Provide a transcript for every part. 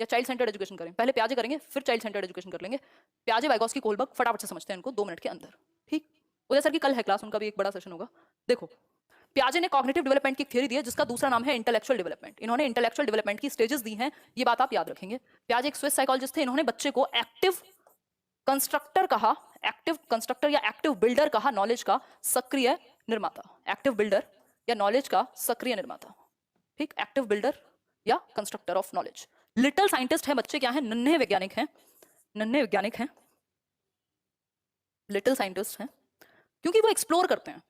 या child centred education करें? पहले प्याजे करेंगे फिर चाइल्ड सेंटर्ड एजुकेशन कर लेंगे। प्याजे, वाइगोस्की, कोलबर्ग, फटाफट से समझते हैं इनको 2 मिनट के अंदर। ठीक, उदय सर की कल है क्लास, उनका भी एक बड़ा सेशन होगा। देखो, प्याजे ने कॉग्निटिव डेवलपमेंट की थ्योरी दी है जिसका दूसरा नाम है इंटेलेक्चुअल डेवलपमेंट। इन्होंने इंटेलेक्चुअल डेवलपमेंट की स्टेजेस दी हैं, ये बात आप याद रखेंगे। प्याजे एक स्विस साइकोलॉजिस्ट थे, इन्होंने बच्चे को एक्टिव कंस्ट्रक्टर कहा, एक्टिव कंस्ट्रक्टर या एक्टिव बिल्डर कहा, नॉलेज का सक्रिय निर्माता। एक्टिव बिल्डर या नॉलेज का सक्रिय निर्माता। ठीक, एक्टिव बिल्डर या constructor of knowledge. Little scientist है बच्चे, क्या है? नन्हे वैज्ञानिक हैं, नन्हे वैज्ञानिक हैं, लिटिल साइंटिस्ट हैं, क्योंकि वो एक्सप्लोर करते हैं,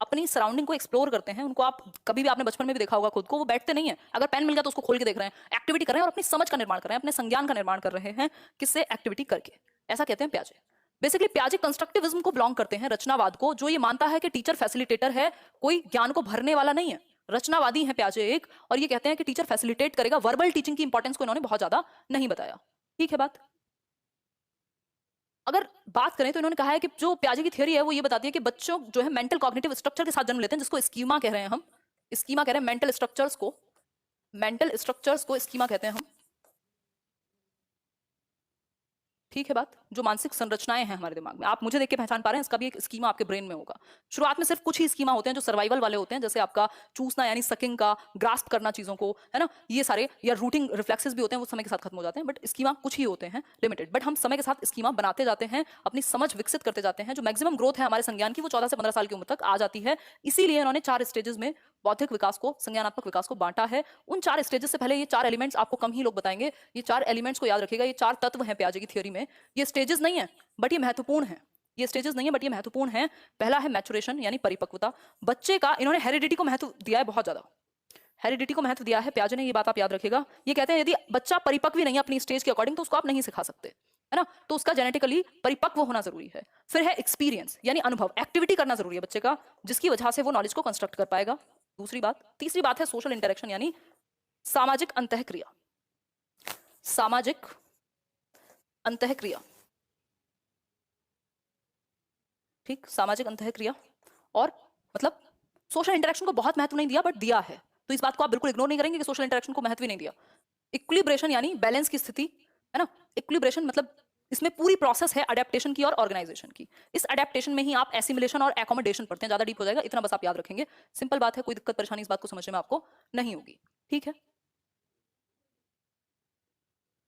अपनी सराउंडिंग को एक्सप्लोर करते हैं। उनको आप कभी भी आपने बचपन में भी देखा होगा, खुद को वो बैठते नहीं है, अगर पेन मिल गया तो उसको खोल के देख रहे हैं, एक्टिविटी कर रहे हैं और अपनी समझ का निर्माण कर रहे हैं, अपने संज्ञान का निर्माण कर रहे हैं, किससे? एक्टिविटी करके। ऐसा कहते हैं प्याजे। बेसिकली प्याजे कंस्ट्रक्टिविज्म को बिलोंग करते हैं, रचनावाद को, जो ये मानता है कि टीचर फैसिलिटेटर है, कोई ज्ञान को भरने वाला नहीं है। रचनावादी है प्याजे एक, और ये कहते हैं कि टीचर फैसिलिटेट करेगा। वर्बल टीचिंग की इंपॉर्टेंस को इन्होंने बहुत ज्यादा नहीं बताया। ठीक है बात? अगर बात करें तो इन्होंने कहा है कि जो प्याजे की थ्योरी है वो ये बताती है कि बच्चों जो है मेंटल कॉग्निटिव स्ट्रक्चर के साथ जन्म लेते हैं, जिसको स्कीमा कह रहे हैं हम। स्कीमा कह रहे हैं मेंटल स्ट्रक्चर्स को, मेंटल स्ट्रक्चर्स को स्कीमा कहते हैं हम। ठीक है बात? जो मानसिक संरचनाएं हैं हमारे दिमाग में, आप मुझे देख के पहचान पा रहे हैं, इसका भी एक स्कीमा आपके ब्रेन में होगा। शुरुआत में सिर्फ कुछ ही स्कीमा होते हैं जो सर्वाइवल वाले होते हैं, जैसे आपका चूसना यानी सकिंग का, ग्रास्प करना चीजों को, है ना, ये सारे, या रूटिंग रिफ्लेक्सेस भी होते हैं, वो समय के साथ खत्म हो जाते हैं, बट स्कीमा कुछ ही होते हैं, लिमिटेड। बट हम समय के साथ स्कीमा बनाते जाते हैं, अपनी समझ विकसित करते जाते हैं। जो मैक्सिमम ग्रोथ है हमारे संज्ञान की वो 14 से 15 साल की उम्र तक आ जाती है। इसीलिए इन्होंने 4 स्टेजेस में बौद्धिक विकास को, संज्ञानात्मक विकास को बांटा है। उन 4 स्टेजेस से पहले ये 4 एलिमेंट्स आपको कम ही लोग बताएंगे। ये 4 एलिमेंट्स को याद रखिएगा, ये 4 तत्व हैं प्याजे की थ्योरी में। ये स्टेजेस नहीं है बट ये महत्वपूर्ण है। ये स्टेजेस नहीं है बट ये महत्वपूर्ण है। पहला है मैचुरेशन यानी परिपक्वता। बच्चे का इन्होंने हेरिडिटी को महत्व दिया है बहुत ज्यादा, हेरिडिटी को महत्व दिया है प्याजे ने, ये बात आप याद रखिएगा। ये कहते हैं यदि बच्चा परिपक्व ही नहीं है अपनी स्टेज के अकॉर्डिंग तो उसको आप नहीं सिखा सकते, है ना, तो उसका जेनेटिकली परिपक्व होना जरूरी है। फिर है एक्सपीरियंस यानी अनुभव, एक्टिविटी करना जरूरी है बच्चे का, जिसकी वजह से वो नॉलेज को कंस्ट्रक्ट कर पाएगा। दूसरी बात, तीसरी बात है सोशल इंटरेक्शन यानी सामाजिक अंतःक्रिया, सामाजिक अंतःक्रिया। ठीक, सामाजिक अंतःक्रिया। और मतलब सोशल इंटरेक्शन को बहुत महत्व नहीं दिया बट दिया है, तो इस बात को आप बिल्कुल इग्नोर नहीं करेंगे कि सोशल इंटरेक्शन को महत्व ही नहीं दिया। इक्विलिब्रेशन यानी बैलेंस की स्थिति, है ना, इक्विलिब्रेशन मतलब इसमें पूरी प्रोसेस है अडेप्टेशन की और ऑर्गेनाइजेशन की। इस अडेप्टेशन में ही आप एसिमिलेशन और एकोमोडेशन पढ़ते हैं, ज्यादा डीप हो जाएगा, इतना बस आप याद रखेंगे। सिंपल बात है, कोई दिक्कत परेशानी इस बात को समझने में आपको नहीं होगी। ठीक है,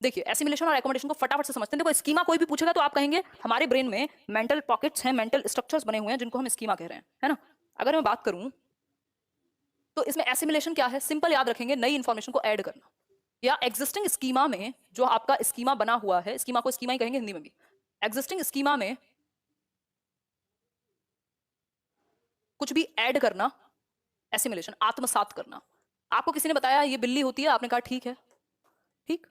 देखिए एसिमिलेशन और एकोमोडेशन को फटाफट से समझते हैं। देखो स्कीमा कोई भी पूछेगा तो आप कहेंगे हमारे ब्रेन में मेंटल पॉकेट्स हैं, मेंटल स्ट्रक्चर्स बने हुए हैं जिनको हम स्कीमा कह रहे हैं, है ना। अगर मैं बात करूं तो इसमें एसिमिलेशन क्या है, सिंपल याद रखेंगे, नई इंफॉर्मेशन को ऐड करना, या एग्जिस्टिंग स्कीमा में जो आपका स्कीमा बना हुआ है, स्कीमा को स्कीमा ही कहेंगे हिंदी में भी, एग्जिस्टिंग स्कीमा में कुछ भी ऐड करना, एसिमिलेशन, आत्मसात करना। आपको किसी ने बताया ये बिल्ली होती है, आपने कहा ठीक है, ठीक।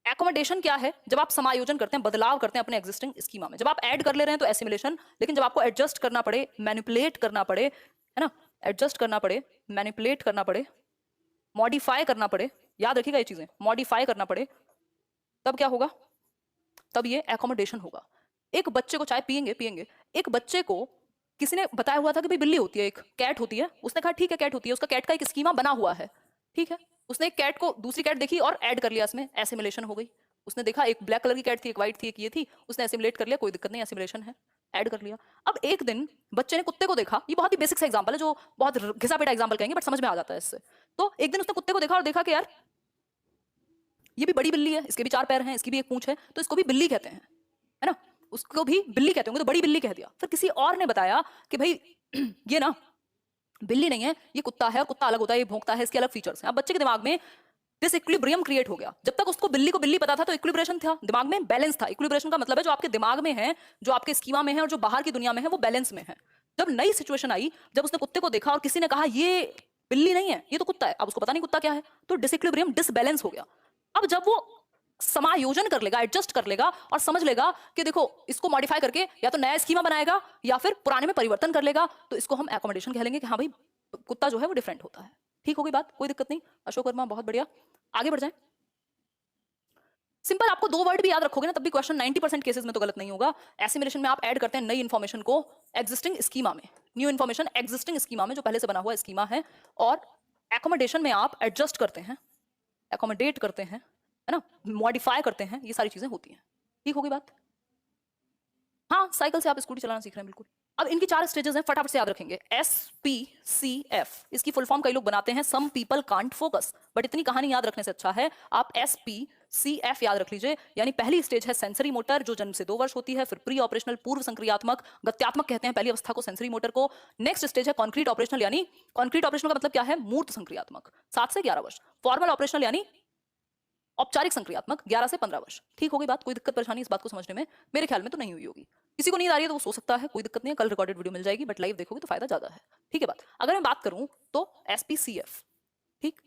एकोमोडेशन क्या है, जब आप समायोजन करते हैं, बदलाव करते हैं अपने एग्जिस्टिंग स्कीमा में। जब आप ऐड कर ले रहे हैं तो एसिमिलेशन, लेकिन जब आपको एडजस्ट करना पड़े, मैनिपुलेट करना पड़े, है ना, एडजस्ट करना पड़े, मैनिपुलेट करना पड़े, मॉडिफाई करना पड़े, याद रखिएगा ये चीजें, मॉडिफाई करना पड़े, तब क्या होगा, तब ये एकोमोडेशन होगा। एक बच्चे को, चाय पियेंगे पियेंगे, एक बच्चे को किसी ने बताया हुआ था कि भाई बिल्ली होती है, एक कैट होती है, उसने कहा ठीक है कैट होती है, उसका कैट का एक स्कीमा बना हुआ है, ठीक है। उसने एक कैट को, दूसरी कैट देखी और ऐड कर लिया, इसमें एसिमिलेशन हो गई। उसने देखा एक ब्लैक कलर की कैट थी, एक व्हाइट थी, एक ये थी, उसने एसिमिलेट कर लिया, कोई दिक्कत नहीं, एसिमिलेशन है, ऐड कर लिया। अब एक दिन बच्चे ने कुत्ते को देखा, ये बहुत ही बेसिक सा एग्जांपल है, जो बहुत घिसा पिटा एग्जांपल कहेंगे बट समझ में आ जाता है इससे। तो एक दिन उसने कुत्ते को देखा और देखा कि यार ये भी बड़ी बिल्ली है, इसके भी 4 पैर हैं, इसकी भी एक पूंछ है, तो इसको भी बिल्ली कहते हैं, है ना, उसको भी बिल्ली कहते होंगे, तो बड़ी बिल्ली कह दिया। फिर किसी और ने बताया कि भाई ये ना बिल्ली नहीं है, ये कुत्ता है, और कुत्ता अलग होता है, ये भौंकता है, इसके अलग फीचर्स हैं। अब बच्चे के दिमाग में डिसइक्विलिब्रियम क्रिएट हो गया। जब तक उसको बिल्ली को बिल्ली पता था तो इक्विलिब्रेशन था, दिमाग में बैलेंस था। इक्विलिब्रेशन का मतलब है जो आपके दिमाग में है, जो आपके स्कीमा में है और जो बाहर की दुनिया में है, वो बैलेंस में है। जब नई सिचुएशन आई, जब उसने कुत्ते को देखा और किसी ने कहा ये बिल्ली नहीं है, ये तो कुत्ता है, अब उसको पता नहीं कुत्ता क्या है, तो डिसइक्विलिब्रियम, डिसबैलेंस हो गया। अब जब वो समायोजन कर लेगा, एडजस्ट कर लेगा और समझ लेगा कि देखो इसको मॉडिफाई करके या तो नया स्कीमा बनाएगा या फिर पुराने में परिवर्तन कर लेगा, तो इसको हम एकोमोडेशन कह लेंगे कि हाँ भाई कुत्ता जो है वो डिफरेंट होता है। ठीक हो गई बात, कोई दिक्कत नहीं। अशोक वर्मा बहुत बढ़िया, आगे बढ़ जाए। सिंपल, आपको 2 वर्ड भी याद रखोगे ना तब भी क्वेश्चन 90% केसेस में तो गलत नहीं होगा। एसिमिलेशन में आप ऐड करते हैं नई इंफॉर्मेशन को एग्जिस्टिंग स्कीमा में, न्यू इंफॉर्मेशन एग्जिस्टिंग स्कीमा में जो पहले से बना हुआ स्कीमा है, और एकोमोडेशन में आप एडजस्ट करते हैं, एकोमोडेट करते हैं, है ना, एडजस्ट करते हैं, एकोमोडेट करते हैं, एकोमोडेशन में आप एड करते हैं नई इंफॉर्मेशन को एग्जिस्टिंग स्कीमा में जो पहले से बना हुआ स्कीमा है, और एकोमोडेशन में आप एडजस्ट करते हैं, एकोमोडेट करते हैं, है ना, मॉडिफाई करते हैं, ये सारी चीजें होती हैं। ठीक होगी बात? हाँ, साइकिल से आप स्कूटी चलाना सीख रहे हैं बिल्कुल। अब इनकी 4 स्टेजेस हैं, फटाफट से याद रखेंगे। SPCF, इसकी फुल फॉर्म कई लोग बनाते हैं, some people can't focus, but इतनी कहानी याद रखने से अच्छा है आप SPCF याद रख लीजिए। यानी पहली स्टेज है सेंसरी मोटर, जो जन्म से 2 वर्ष होती है। फिर प्री ऑपरेशनल, पूर्व संक्रियात्मक, गत्यात्मक कहते हैं पहली अवस्था को सेंसरी मोटर को। नेक्स्ट स्टेज है कॉन्क्रीट ऑपरेशनल, यानी कॉन्क्रीट ऑपरेशनल का मतलब क्या है, मूर्त संक्रियात्मक, 7 से 11 वर्ष। फॉर्मल ऑपरेशनल यानी औपचारिक संक्रियात्मक, 11 से 15 वर्ष। ठीक होगी बात? कोई दिक्कत परेशानी इस बात को समझने में? मेरे ख्याल में तो नहीं हुई होगी। किसी को नींद आ रही है तो वो सो सकता है, कोई दिक्कत नहीं है, कल रिकॉर्डेड वीडियो मिल जाएगी, बट लाइव देखोगे तो फायदा ज्यादा है। ठीक है बात? अगर मैं बात करूं तो SPCF, ठीक,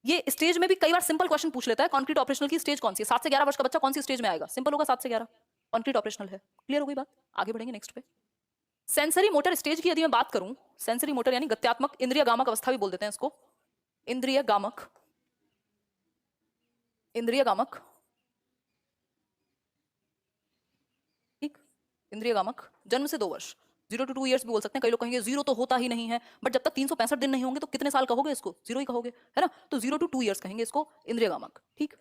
ये स्टेज में भी कई बार सिंपल क्वेश्चन पूछ लेता है, कॉन्क्रीट ऑपरेशनल की स्टेज कौन सी है, 7 से 11 वर्ष का बच्चा कौन सी स्टेज में आएगा? सिंपल होगा, 7 से 11 कॉन्क्रीट ऑपरेशनल है। क्लियर हो गई बात? आगे बढ़ेंगे नेक्स्ट पे। सेंसरी मोटर स्टेज की यदि मैं बात करूं, सेंसरी मोटर यानी गत्यात्मक, इंद्रिय गामक अवस्था भी बोल देते हैं इसको, इंद्रिय गामक, इंद्रिय गामक, ठीक, इंद्रिय गामक, जन्म से 2 वर्ष, 0 to 2 ईयर्स भी बोल सकते हैं। कई लोग कहेंगे 0 तो होता ही नहीं है, बट जब तक 365 दिन नहीं होंगे तो कितने साल कहोगे इसको? 0 ही कहोगे, है ना? तो 0 to 2 ईयर्स कहेंगे इसको इंद्रिय गामक। ठीक,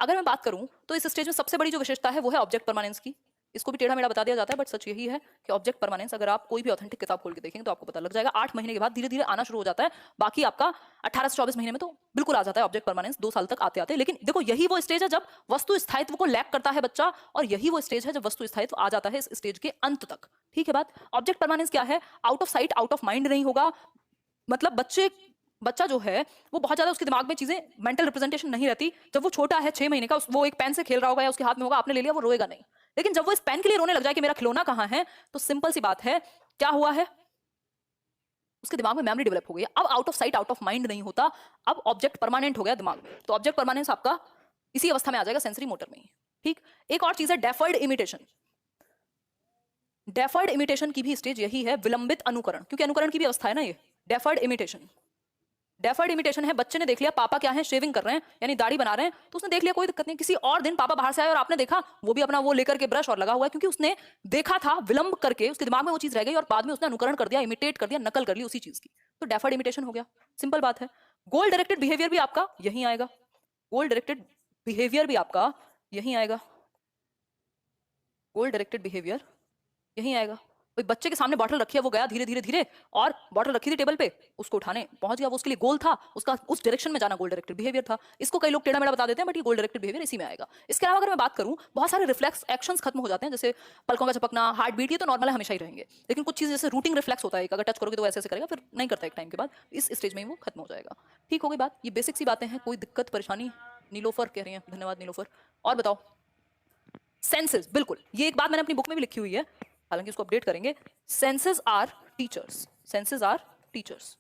अगर मैं बात करूं तो इस स्टेज में सबसे बड़ी जो विशेषता है वो है ऑब्जेक्ट परमानेंस की। इसको भी टेढ़ा मेढ़ा बता दिया जाता है, बट सच यही है कि ऑब्जेक्ट परमानेंस, अगर आप कोई भी ऑथेंटिक किताब खोल के देखेंगे तो आपको पता लग जाएगा। 8 महीने के बाद धीरे धीरे आना शुरू हो जाता है, बाकी आपका 18 से 24 महीने में तो बिल्कुल आ जाता है ऑब्जेक्ट परमानेंस, 2 साल तक आते आते। लेकिन देखो, यही वो स्टेज है जब वस्तु स्थायित्व को लैक करता है बच्चा, और यही वो स्टेज है जब वस्तु स्थायित्व आ जाता है इस स्टेज के अंत तक। ठीक है बात? ऑब्जेक्ट परमानेंस क्या है? Out of sight out of mind नहीं होगा, मतलब बच्चा जो है वो बहुत ज्यादा उसके दिमाग में चीजें, मेंटल रिप्रेजेंटेशन नहीं रहती। जब वो छोटा है 6 महीने का, वो एक पेन से खेल रहा होगा या उसके हाथ में होगा, आपने ले लिया, वो रोएगा नहीं। लेकिन जब वो इस पेन के लिए रोने लग जाए कि मेरा खिलौना कहाँ है, तो सिंपल सी बात है, क्या हुआ है, उसके दिमाग में मेमोरी डेवलप हो गई। अब out of sight out of mind नहीं होता, अब ऑब्जेक्ट परमानेंट हो गया दिमाग में। तो ऑब्जेक्ट परमानेंस आपका इसी अवस्था में आ जाएगा, सेंसरी मोटर में ही। ठीक, एक और चीज है डेफर्ड इमिटेशन। डेफर्ड इमिटेशन की भी स्टेज यही है, विलंबित अनुकरण, क्योंकि अनुकरण की भी अवस्था है ना ये। डेफर्ड इमिटेशन, डेफर्ड इमिटेशन है, बच्चे ने देख लिया पापा क्या है, शेविंग कर रहे हैं यानी दाढ़ी बना रहे हैं, तो उसने देख लिया कोई दिक्कत नहीं। किसी और दिन पापा बाहर से आए और आपने देखा वो भी अपना वो लेकर के ब्रश और लगा हुआ है, क्योंकि उसने देखा था, विलंब करके उसके दिमाग में वो चीज रह गई और बाद में उसने अनुकरण कर दिया, इमिटेट कर दिया, नकल कर ली उसी चीज की। तो डेफर्ड इमिटेशन हो गया, सिंपल बात है। गोल डायरेक्टेड बिहेवियर भी आपका यही आएगा, गोल डायरेक्टेड बिहेवियर भी आपका यही आएगा, गोल डायरेक्टेड बिहेवियर यही आएगा। कोई बच्चे के सामने बॉटल रखी है, वो गया धीरे धीरे धीरे और बॉटल रखी थी टेबल पे, उसको उठाने पहुंच गया, वो उसके लिए गोल था, उसका उस डायरेक्शन में जाना गोल डायरेक्टेड बिहेवियर था। इसको कई लोग टेढ़ा मेढ़ा बता देते हैं, बट ये गोल डायरेक्टेड बिहेवियर इसी में आएगा। इसके अलावा अगर मैं बात करूं, बहुत सारे रिफ्लेक्स एक्शंस खत्म हो जाते हैं, जैसे पलकों का झपकना, हार्ट बीट, ये तो नॉर्मल हमेशा ही रहेंगे। लेकिन कुछ चीज जैसे रूटिंग रिफ्लेक्स होता है, अगर टच करोगे तो ऐसे ऐसे करेगा, फिर नहीं करता एक टाइम के बाद, इस स्टेज में ही वो खत्म हो जाएगा। ठीक हो गई बात? ये बेसिक सी बातें हैं, कोई दिक्कत परेशानी? नीलोफर कह रही है, धन्यवाद नीलोफर। और बताओ, सेंसेस, बिल्कुल ये एक बात मैंने अपनी बुक में भी लिखी हुई है, हालांकि उसको अपडेट करेंगे। Senses are teachers, senses are teachers.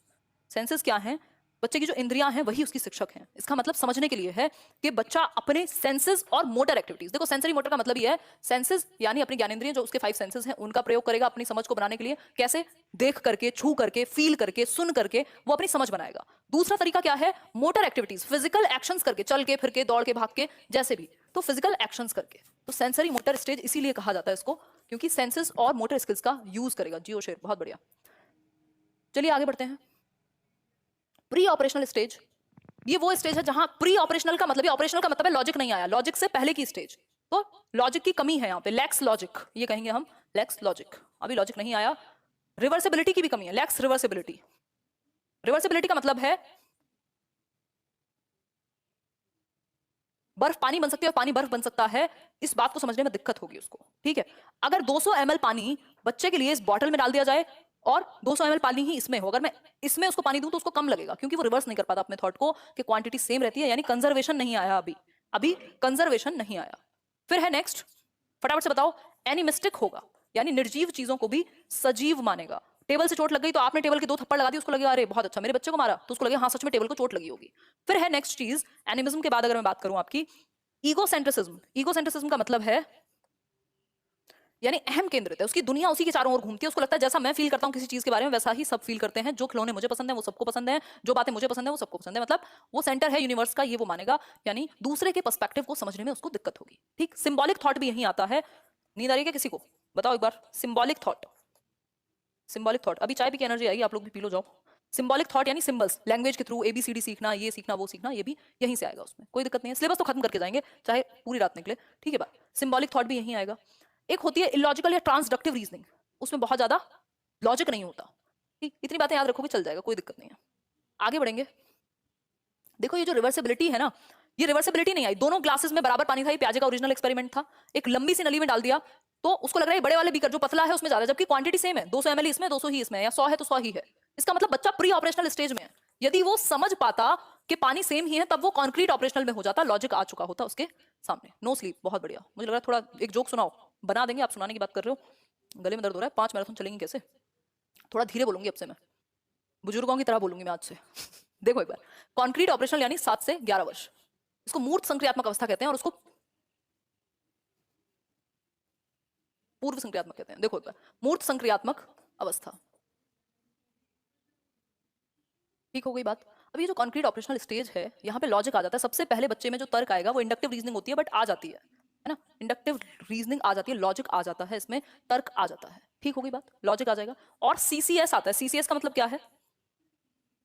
Senses क्या हैं? बच्चे की जो इंद्रियां हैं वही उसकी शिक्षक हैं। इसका मतलब समझने के लिए है कि बच्चा अपने सेंसेस और मोटर एक्टिविटीज, देखो सेंसरी मोटर का मतलब ही है, सेंसेस यानी अपनी ज्ञानेंद्रियां, जो उसके 5 सेंसेस हैं उनका प्रयोग करेगा अपनी समझ को बनाने के लिए। कैसे? देख करके, छू करके, फील करके, सुन करके वो अपनी समझ बनाएगा। दूसरा तरीका क्या है? मोटर एक्टिविटीज, फिजिकल एक्शंस करके, चल के, फिर के, दौड़ के, भाग के, जैसे भी, तो फिजिकल एक्शंस करके। तो सेंसरी मोटर स्टेज इसीलिए कहा जाता है इसको, क्योंकि सेंसेस और मोटर स्किल्स का यूज करेगा। जियो शेर, बहुत बढ़िया। चलिए आगे बढ़ते हैं। प्री ऑपरेशनल स्टेज, ये वो स्टेज है जहां प्री ऑपरेशनल का मतलब, ये ऑपरेशनल का मतलब है लॉजिक नहीं आया, लॉजिक से पहले की स्टेज। तो लॉजिक की कमी है यहाँ पे, लैक्स लॉजिक, ये कहेंगे हम, लैक्स लॉजिक, अभी लॉजिक नहीं आया। रिवर्सिबिलिटी की भी कमी है, लैक्स रिवर्सिबिलिटी। रिवर्सिबिलिटी का मतलब है बर्फ पानी बन सकती है और पानी बर्फ बन सकता है, इस बात को समझने में दिक्कत होगी उसको। ठीक है, अगर 200 ml पानी बच्चे के लिए इस बॉटल में डाल दिया जाए और 200 ml पानी ही इसमें हो, अगर मैं इसमें उसको पानी दूं तो उसको कम लगेगा, क्योंकि वो रिवर्स नहीं कर पाता अपने थॉट को कि क्वांटिटी सेम रहती है, यानी कंजर्वेशन नहीं आया अभी, अभी कंजर्वेशन नहीं आया। फिर है नेक्स्ट, फटाफट से बताओ, एनिमिस्टिक होगा, यानी निर्जीव चीजों को भी सजीव मानेगा। टेबल से चोट लग गई तो आपने टेबल के 2 थप्पड़ लगा दिए, उसको लगेगा अरे बहुत अच्छा मेरे बच्चे को मारा, तो उसको लगेगा हाँ सच में टेबल को चोट लगी होगी। फिर है नेक्स्ट चीज, एनिमिज्म के बाद अगर मैं बात करूं आपकी, ईगोसेंट्रिसिज्म। ईगोसेंट्रिसिज्म का मतलब है यानी अहम केंद्रित है, उसकी दुनिया उसी के चारों ओर घूमती है, उसको लगता है जैसा मैं फील करता हूं किसी चीज के बारे में वैसा ही सब फील करते हैं, जो खिलौने मुझे पसंद है वो सबको पसंद है, जो बातें मुझे पसंद है वो सबको पसंद है, मतलब वो सेंटर है यूनिवर्स का, ये वो मानेगा, यानी दूसरे के पर्सपेक्टिव को समझने में उसको दिक्कत होगी। ठीक, सिंबॉलिक थॉट भी यही आता है। नींद आ रही है क्या किसी को? बताओ एक बार, सिंबॉलिक थॉट, सिंबॉलिक थॉट, अभी चाय पी की एनर्जी आएगी, आप लोग भी पी लो, जाओ। सिंबॉलिक थॉट यानी सिंबल्स, लैंग्वेज के थ्रू ABCD सीखना, ये सीखना, वो सीखना, ये भी यहीं से आएगा, उसमें कोई दिक्कत नहीं है। सिलेबस तो खत्म करके जाएंगे चाहे पूरी रात निकले, ठीक है बात। सिंबॉलिक थॉट भी यहीं आएगा। एक होती है इलॉजिकल या ट्रांसडक्टिव रीजनिंग, उसमें बहुत ज्यादा लॉजिक नहीं होता, ठीक, इतनी बातें याद रखोगे चल जाएगा, कोई दिक्कत नहीं है। आगे बढ़ेंगे। देखो ये जो रिवर्सिबिलिटी है ना, ये रिवर्सिबिलिटी नहीं आई, दोनों ग्लासेस में बराबर पानी था, ये प्याजे का ओरिजिनल एक्सपेरिमेंट था। एक लंबी सी नली में डाल दिया तो उसको लग रहा है बड़े वाले बीकर जो पतला है उसमें ज्यादा, जबकि क्वांटिटी सेम है, 200 ml इसमें 200 ही इसमें, या 100 है तो 100 ही है। इसका मतलब बच्चा प्री ऑपरेशनल स्टेज में है। यदि वो समझ पाता कि पानी सेम ही है तब वो कॉन्क्रीट ऑपरेशनल में हो जाता, लॉजिक आ चुका होता उसके सामने। नो स्लीप, बहुत बढ़िया। मुझे लग रहा है थोड़ा एक जोक सुनाओ, बना देंगे, आप सुनाने की बात कर रहे हो। गले में दर्द हो रहा है, 5 मैराथन चलेंगी कैसे? थोड़ा धीरे बोलूंगी अब से, मैं बुजुर्गों की तरह बोलूंगी मैं आज से। देखो एक बार, कॉन्क्रीट ऑपरेशनल यानी 7 से 11 वर्ष, इसको मूर्त संक्रियात्मक अवस्था कहते हैं और उसको पूर्व संक्रियात्मक कहते हैं। देखो एक बार, मूर्त संक्रियात्मक अवस्था, ठीक हो गई बात। अब ये जो कॉन्क्रीट ऑपरेशनल स्टेज है, यहाँ पे लॉजिक आ जाता है। सबसे पहले बच्चे में जो तर्क आएगा वो इंडक्टिव रीजनिंग होती है, बट आ जाती है ना, इंडक्टिव रीजनिंग आ जाती है, लॉजिक आ जाता है, इसमें तर्क आ जाता है, ठीक हो गई बात, लॉजिक आ जाएगा। और CCS आता है। CCS का मतलब क्या है?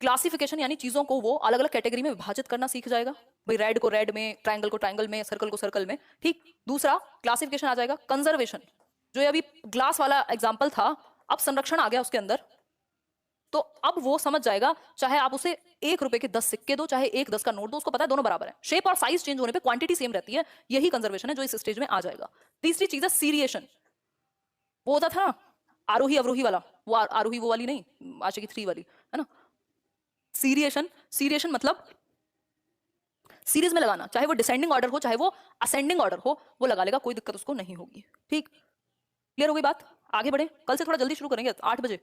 क्लासिफिकेशन, यानी चीजों को वो अलग अलग कैटेगरी में विभाजित करना सीख जाएगा। भाई रेड को रेड में, ट्रायंगल को ट्रायंगल में, सर्कल को सर्कल में, ठीक। दूसरा क्लासिफिकेशन आ जाएगा। कंजर्वेशन, जो अभी ग्लास वाला एग्जाम्पल था, अब संरक्षण आ गया उसके अंदर, तो अब वो समझ जाएगा, चाहे आप उसे 1 रुपए के 10 सिक्के दो, चाहे 1 10 का नोट दो, उसको पता है दोनों बराबर है। शेप और साइज चेंज होने पे क्वांटिटी सेम रहती है, यही कंजर्वेशन है जो इस स्टेज में आ जाएगा। तीसरी चीज है सीरिएशन, वो होता था आरोही अवरोही वाला, वो आरोही वो वाली नहीं, आशिकी 3 वाली, है ना। सीरिएशन, सीरिएशन मतलब सीरीज में लगाना, चाहे वो डिसेंडिंग ऑर्डर हो चाहे वो असेंडिंग ऑर्डर हो, वो लगा लेगा, कोई दिक्कत उसको नहीं होगी, ठीक। क्लियर हो गई बात? आगे बढ़े। कल से थोड़ा जल्दी शुरू करेंगे 8 बजे,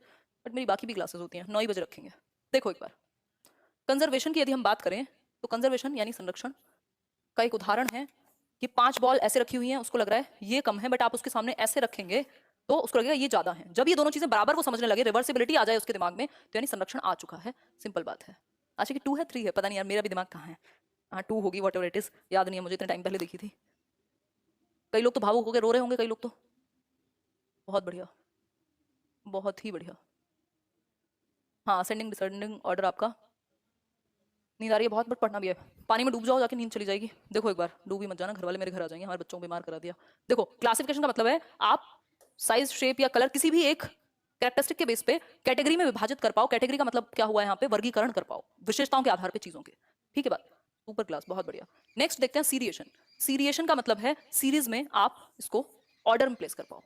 बट मेरी बाकी भी क्लासेस होती हैं, 9 ही बजे रखेंगे। देखो एक बार, कंजर्वेशन की यदि हम बात करें तो कंजर्वेशन यानी संरक्षण का एक उदाहरण है कि 5 बॉल ऐसे रखी हुई हैं, उसको लग रहा है ये कम है, बट आप उसके सामने ऐसे रखेंगे तो उसको लगेगा ये ज्यादा है। जब ये दोनों चीजें बराबर वो समझने लगे, रिवर्सिबिलिटी आ जाए उसके दिमाग में, तो यानी संरक्षण आ चुका है। सिंपल बात है। अच्छा कि 2 है 3 है, पता नहीं यार, मेरा भी दिमाग कहाँ है। हाँ 2 होगी, वॉट एवर इट इज, याद नहीं है मुझे, इतने टाइम पहले देखी थी। कई लोग तो भावुक होकर रो रहे होंगे, कई लोग तो। बहुत बढ़िया, बहुत ही बढ़िया। हाँ असेंडिंग डिसेंडिंग ऑर्डर आपका। नींद आ रही है बहुत, बट पढ़ना भी है। पानी में डूब जाओ, जाके नींद चली जाएगी। देखो एक बार, डूब ही मत जाना, घर वाले मेरे घर आ जाएंगे, हमारे बच्चों को बीमार करा दिया। देखो क्लासिफिकेशन का मतलब है आप साइज, शेप या कलर किसी भी एक कैरेक्टरिस्टिक के बेस पे कैटेगरी में विभाजित कर पाओ। कैटेगरी का मतलब क्या हुआ है यहाँ पे? वर्गीकरण कर पाओ विशेषताओं के आधार पे चीजों के, ठीक है बात। सुपर क्लास, बहुत बढ़िया। नेक्स्ट देखते हैं सीरिएशन। सीरिएशन का मतलब है सीरीज में आप इसको ऑर्डर में प्लेस कर पाओ,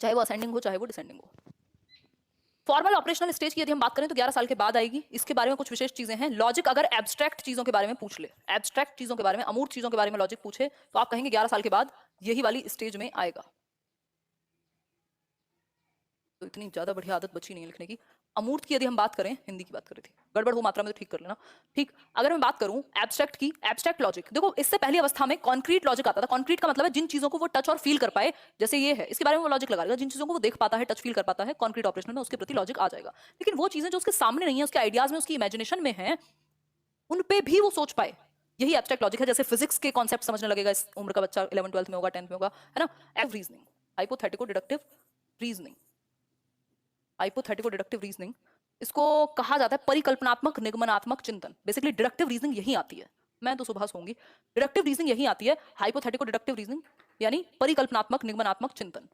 चाहे वो असेंडिंग हो चाहे वो डिसेंडिंग हो। फॉर्मल ऑपरेशनल स्टेज की यदि हम बात करें तो 11 साल के बाद आएगी। इसके बारे में कुछ विशेष चीजें हैं। लॉजिक अगर एब्स्ट्रैक्ट चीजों के बारे में पूछ ले, एब्स्ट्रैक्ट चीजों के बारे में, अमूर्त चीजों के बारे में लॉजिक पूछे, तो आप कहेंगे 11 साल के बाद यही वाली स्टेज में आएगा। तो इतनी ज्यादा बढ़िया आदत बची नहीं लिखने की। अमूर्त की यदि हम बात करें, हिंदी की बात कर रही थी, गड़बड़ हो मात्रा में तो ठीक कर लेना, ठीक। अगर मैं बात करूं एब्स्ट्रैक्ट की, एब्स्ट्रैक्ट लॉजिक, देखो इससे पहली अवस्था में कॉन्क्रीट लॉजिक आता था। कॉन्क्रीट का मतलब है जिन चीजों को वो टच और फील कर पाए, जैसे ये है, इसके बारे में वो लॉजिक लगा लेगा। जिन चीजों को वो देख पाता है, टच फील कर पाता है, कॉन्क्रीट ऑपरेशन में उसके प्रति लॉजिक आ जाएगा। लेकिन वो चीजें जो उसके सामने नहीं है, उसके आइडियाज में, उसकी इमेजिनेशन में है, उन पे भी वो सोच पाए, यही एब्स्ट्रैक्ट लॉजिक है। जैसे फिजिक्स के कॉन्सेप्ट समझने लगेगा इस उम्र का बच्चा, 11 12 में होगा, 10th में होगा, है ना। Active reasoning, hypothetico deductive reasoning, hypothetico deductive reasoning, इसको कहा जाता है परिकल्पनात्मक निगमनात्मक चिंतन। बेसिकली डिडक्टिव रीजनिंग यही आती है, मैं तो सुबह सोऊंगी, डिडक्टिव रीजनिंग यही आती है। हाइपोथेटिको डिडक्टिव रीजनिंग यानी परिकल्पनात्मक निगमनात्मक चिंतन।